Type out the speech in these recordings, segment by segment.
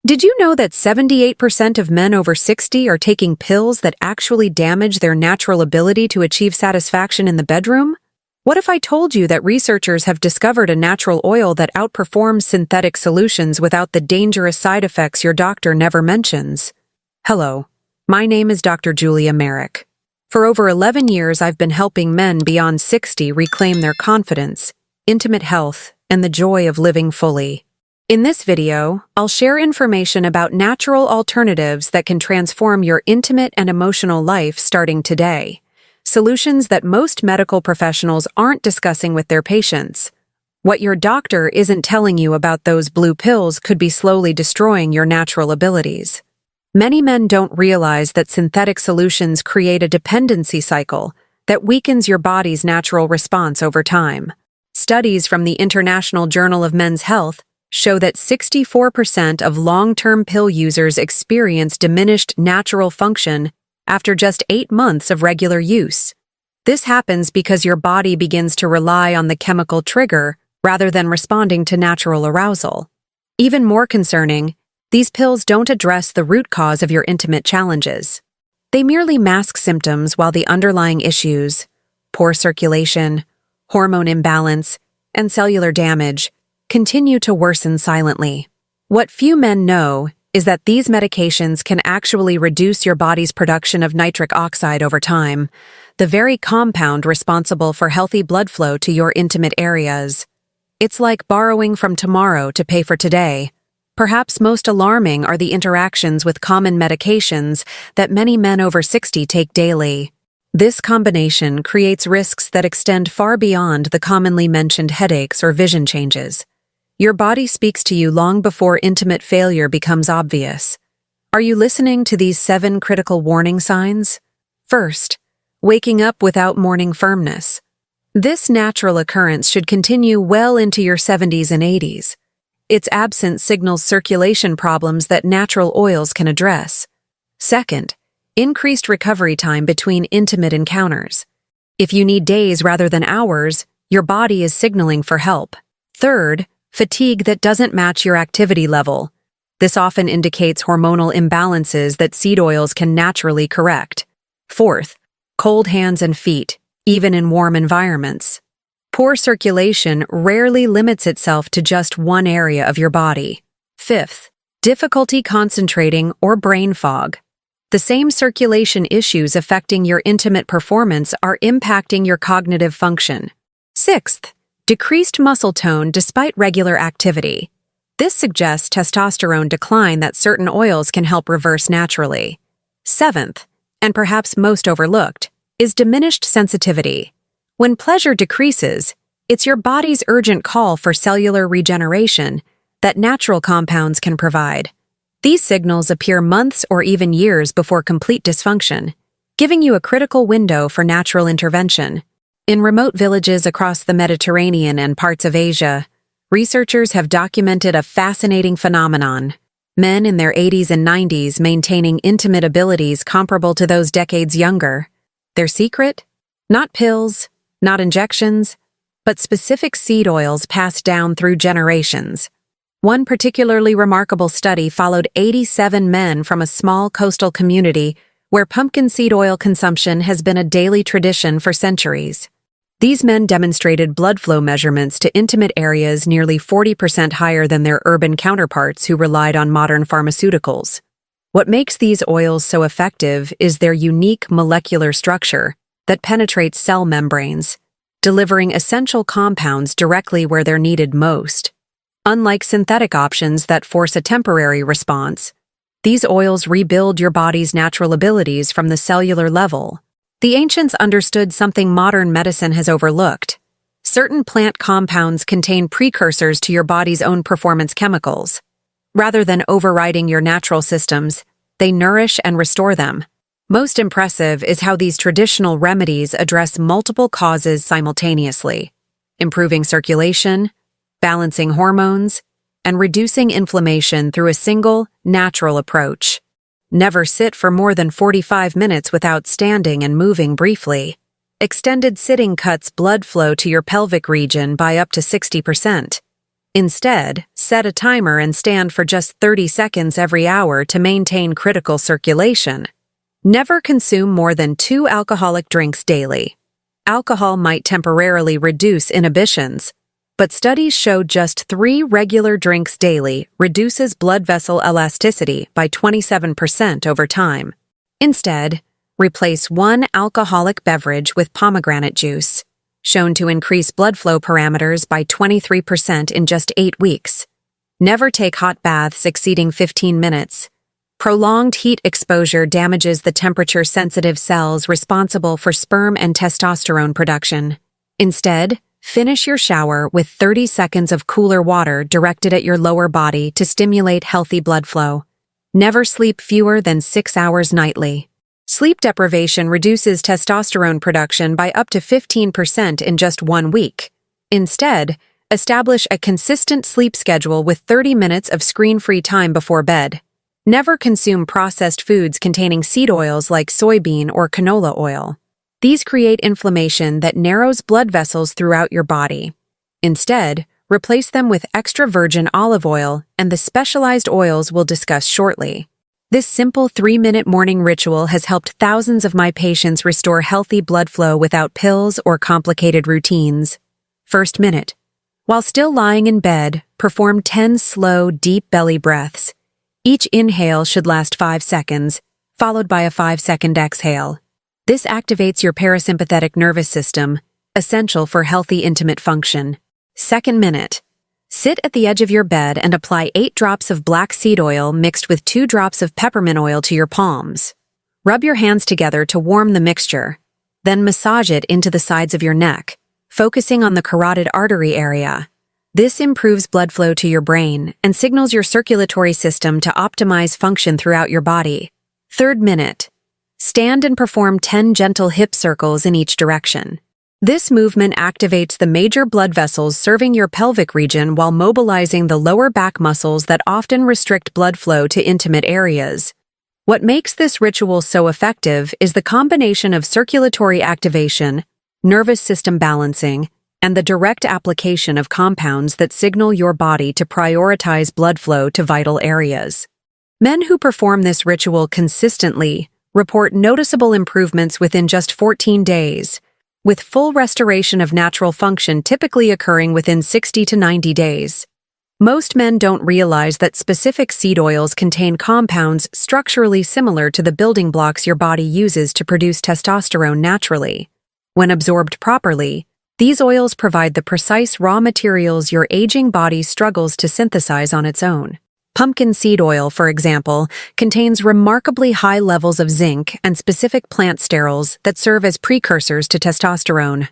Did you know that 78% of men over 60 are taking pills that actually damage their natural ability to achieve satisfaction in the bedroom? What if I told you that researchers have discovered a natural oil that outperforms synthetic solutions without the dangerous side effects your doctor never mentions? Hello, my name is Dr. Julia Merrick. For over 11 years, I've been helping men beyond 60 reclaim their confidence, intimate health, and the joy of living fully. In this video, I'll share information about natural alternatives that can transform your intimate and emotional life starting today. Solutions that most medical professionals aren't discussing with their patients. What your doctor isn't telling you about those blue pills could be slowly destroying your natural abilities. Many men don't realize that synthetic solutions create a dependency cycle that weakens your body's natural response over time. Studies from the International Journal of Men's Health show that 64% of long-term pill users experience diminished natural function after just 8 months of regular use. This happens because your body begins to rely on the chemical trigger rather than responding to natural arousal. Even more concerning, these pills don't address the root cause of your intimate challenges. They merely mask symptoms while the underlying issues, poor circulation, hormone imbalance, and cellular damage, continue to worsen silently. What few men know is that these medications can actually reduce your body's production of nitric oxide over time, the very compound responsible for healthy blood flow to your intimate areas. It's like borrowing from tomorrow to pay for today. Perhaps most alarming are the interactions with common medications that many men over 60 take daily. This combination creates risks that extend far beyond the commonly mentioned headaches or vision changes. Your body speaks to you long before intimate failure becomes obvious. Are you listening to these 7 critical warning signs? First, waking up without morning firmness. This natural occurrence should continue well into your 70s and 80s. Its absence signals circulation problems that natural oils can address. Second, increased recovery time between intimate encounters. If you need days rather than hours, your body is signaling for help. Third, fatigue that doesn't match your activity level. This often indicates hormonal imbalances that seed oils can naturally correct. Fourth, cold hands and feet, even in warm environments. Poor circulation rarely limits itself to just one area of your body. Fifth, difficulty concentrating or brain fog. The same circulation issues affecting your intimate performance are impacting your cognitive function. Sixth, decreased muscle tone despite regular activity. This suggests testosterone decline that certain oils can help reverse naturally. Seventh, and perhaps most overlooked, is diminished sensitivity. When pleasure decreases, it's your body's urgent call for cellular regeneration that natural compounds can provide. These signals appear months or even years before complete dysfunction, giving you a critical window for natural intervention. In remote villages across the Mediterranean and parts of Asia, researchers have documented a fascinating phenomenon: men in their 80s and 90s maintaining intimate abilities comparable to those decades younger. Their secret? Not pills, not injections, but specific seed oils passed down through generations. One particularly remarkable study followed 87 men from a small coastal community where pumpkin seed oil consumption has been a daily tradition for centuries. These men demonstrated blood flow measurements to intimate areas nearly 40% higher than their urban counterparts who relied on modern pharmaceuticals. What makes these oils so effective is their unique molecular structure that penetrates cell membranes, delivering essential compounds directly where they're needed most. Unlike synthetic options that force a temporary response, these oils rebuild your body's natural abilities from the cellular level. The ancients understood something modern medicine has overlooked. Certain plant compounds contain precursors to your body's own performance chemicals. Rather than overriding your natural systems, they nourish and restore them. Most impressive is how these traditional remedies address multiple causes simultaneously, improving circulation, balancing hormones, and reducing inflammation through a single, natural approach. Never sit for more than 45 minutes without standing and moving briefly. Extended sitting cuts blood flow to your pelvic region by up to 60%. Instead, set a timer and stand for just 30 seconds every hour to maintain critical circulation. Never consume more than 2 alcoholic drinks daily. Alcohol might temporarily reduce inhibitions, but studies show just 3 regular drinks daily reduces blood vessel elasticity by 27% over time. Instead, replace 1 alcoholic beverage with pomegranate juice, shown to increase blood flow parameters by 23% in just 8 weeks. Never take hot baths exceeding 15 minutes. Prolonged heat exposure damages the temperature-sensitive cells responsible for sperm and testosterone production. Instead, finish your shower with 30 seconds of cooler water directed at your lower body to stimulate healthy blood flow. Never sleep fewer than 6 hours nightly. Sleep deprivation reduces testosterone production by up to 15% in just 1 week. Instead, establish a consistent sleep schedule with 30 minutes of screen-free time before bed. Never consume processed foods containing seed oils like soybean or canola oil. These create inflammation that narrows blood vessels throughout your body. Instead, replace them with extra virgin olive oil and the specialized oils we'll discuss shortly. This simple 3-minute morning ritual has helped thousands of my patients restore healthy blood flow without pills or complicated routines. First minute. While still lying in bed, perform 10 slow, deep belly breaths. Each inhale should last 5 seconds, followed by a 5-second exhale. This activates your parasympathetic nervous system, essential for healthy intimate function. Second minute. Sit at the edge of your bed and apply 8 drops of black seed oil mixed with 2 drops of peppermint oil to your palms. Rub your hands together to warm the mixture, then massage it into the sides of your neck, focusing on the carotid artery area. This improves blood flow to your brain and signals your circulatory system to optimize function throughout your body. Third minute. Stand and perform 10 gentle hip circles in each direction. This movement activates the major blood vessels serving your pelvic region while mobilizing the lower back muscles that often restrict blood flow to intimate areas. What makes this ritual so effective is the combination of circulatory activation, nervous system balancing, and the direct application of compounds that signal your body to prioritize blood flow to vital areas. Men who perform this ritual consistently report noticeable improvements within just 14 days, with full restoration of natural function typically occurring within 60 to 90 days. Most men don't realize that specific seed oils contain compounds structurally similar to the building blocks your body uses to produce testosterone naturally. When absorbed properly, these oils provide the precise raw materials your aging body struggles to synthesize on its own. Pumpkin seed oil, for example, contains remarkably high levels of zinc and specific plant sterols that serve as precursors to testosterone.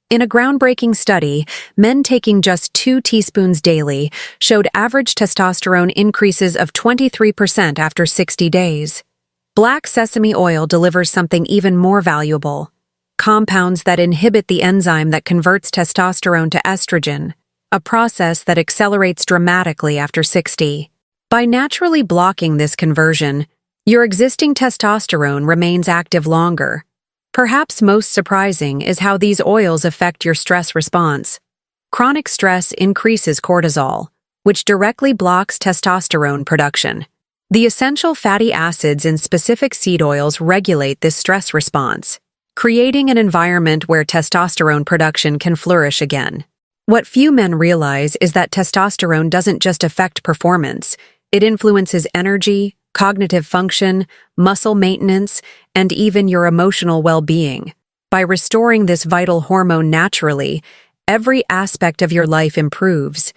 In a groundbreaking study, men taking just 2 teaspoons daily showed average testosterone increases of 23% after 60 days. Black sesame oil delivers something even more valuable: compounds that inhibit the enzyme that converts testosterone to estrogen, a process that accelerates dramatically after 60. By naturally blocking this conversion, your existing testosterone remains active longer. Perhaps most surprising is how these oils affect your stress response. Chronic stress increases cortisol, which directly blocks testosterone production. The essential fatty acids in specific seed oils regulate this stress response, creating an environment where testosterone production can flourish again. What few men realize is that testosterone doesn't just affect performance, it influences energy, cognitive function, muscle maintenance, and even your emotional well-being. By restoring this vital hormone naturally, every aspect of your life improves.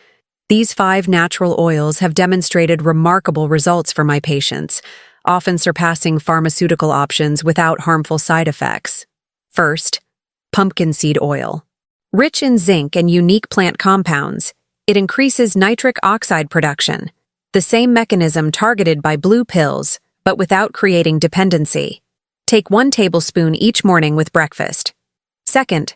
These 5 natural oils have demonstrated remarkable results for my patients, often surpassing pharmaceutical options without harmful side effects. First, pumpkin seed oil. Rich in zinc and unique plant compounds, it increases nitric oxide production, the same mechanism targeted by blue pills, but without creating dependency. Take 1 tablespoon each morning with breakfast. Second,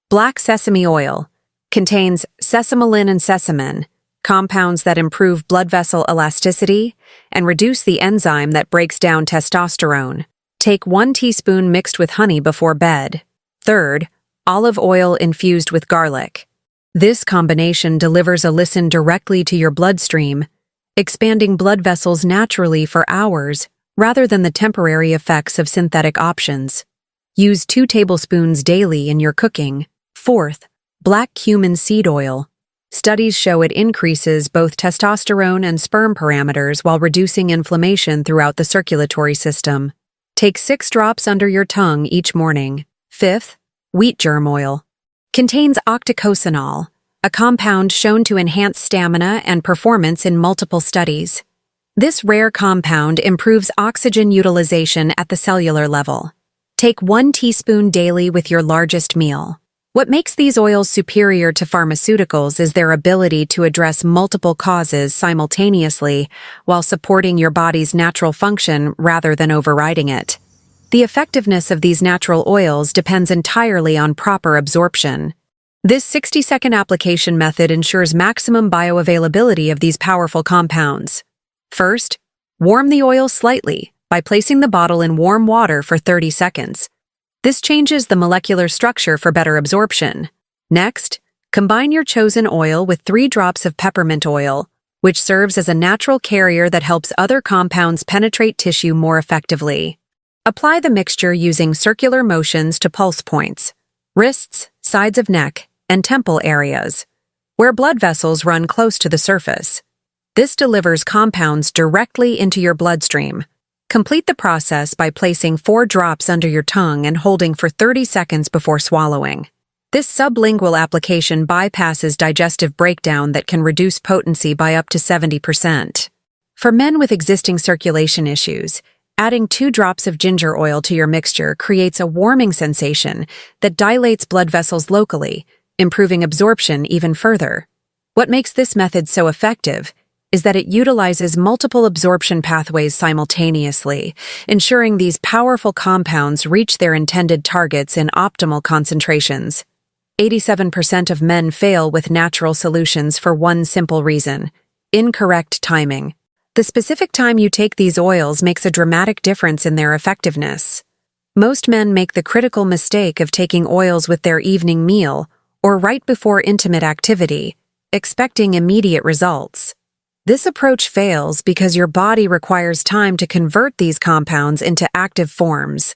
black sesame oil. Contains sesamelin and sesamin, compounds that improve blood vessel elasticity and reduce the enzyme that breaks down testosterone. Take 1 teaspoon mixed with honey before bed. Third, olive oil infused with garlic. This combination delivers allicin directly to your bloodstream, expanding blood vessels naturally for hours rather than the temporary effects of synthetic options. Use 2 tablespoons daily in your cooking. Fourth, black cumin seed oil. Studies show it increases both testosterone and sperm parameters while reducing inflammation throughout the circulatory system. Take 6 drops under your tongue each morning. Fifth, wheat germ oil. Contains octocosanol, a compound shown to enhance stamina and performance in multiple studies. This rare compound improves oxygen utilization at the cellular level. Take 1 teaspoon daily with your largest meal. What makes these oils superior to pharmaceuticals is their ability to address multiple causes simultaneously while supporting your body's natural function rather than overriding it. The effectiveness of these natural oils depends entirely on proper absorption. This 60-second application method ensures maximum bioavailability of these powerful compounds. First, warm the oil slightly by placing the bottle in warm water for 30 seconds. This changes the molecular structure for better absorption. Next, combine your chosen oil with 3 drops of peppermint oil, which serves as a natural carrier that helps other compounds penetrate tissue more effectively. Apply the mixture using circular motions to pulse points, wrists, sides of neck, and temple areas, where blood vessels run close to the surface. This delivers compounds directly into your bloodstream. Complete the process by placing 4 drops under your tongue and holding for 30 seconds before swallowing. This sublingual application bypasses digestive breakdown that can reduce potency by up to 70%. For men with existing circulation issues, adding 2 drops of ginger oil to your mixture creates a warming sensation that dilates blood vessels locally, improving absorption even further. What makes this method so effective is that it utilizes multiple absorption pathways simultaneously, ensuring these powerful compounds reach their intended targets in optimal concentrations. 87% of men fail with natural solutions for one simple reason: incorrect timing. The specific time you take these oils makes a dramatic difference in their effectiveness. Most men make the critical mistake of taking oils with their evening meal or right before intimate activity, expecting immediate results. This approach fails because your body requires time to convert these compounds into active forms.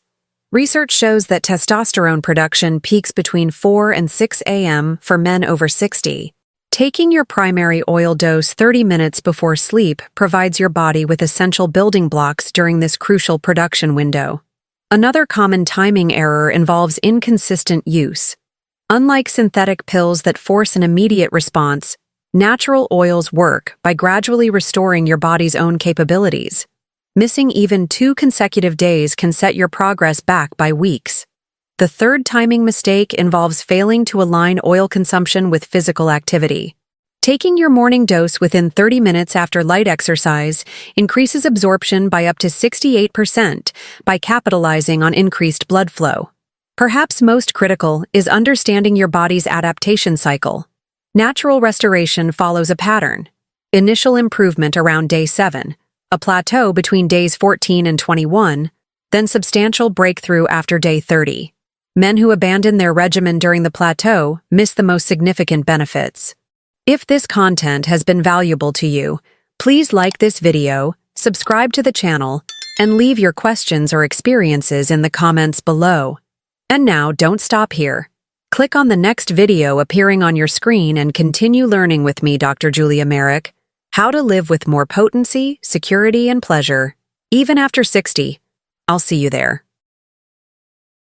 Research shows that testosterone production peaks between 4 and 6 a.m. for men over 60. Taking your primary oil dose 30 minutes before sleep provides your body with essential building blocks during this crucial production window. Another common timing error involves inconsistent use. Unlike synthetic pills that force an immediate response, natural oils work by gradually restoring your body's own capabilities. Missing even 2 consecutive days can set your progress back by weeks. The third timing mistake involves failing to align oil consumption with physical activity. Taking your morning dose within 30 minutes after light exercise increases absorption by up to 68% by capitalizing on increased blood flow. Perhaps most critical is understanding your body's adaptation cycle. Natural restoration follows a pattern: initial improvement around day 7, a plateau between days 14 and 21, then substantial breakthrough after day 30. Men who abandon their regimen during the plateau miss the most significant benefits. If this content has been valuable to you, please like this video, subscribe to the channel, and leave your questions or experiences in the comments below. And now, don't stop here. Click on the next video appearing on your screen and continue learning with me, Dr. Julia Merrick, how to live with more potency, security, and pleasure, even after 60. I'll see you there.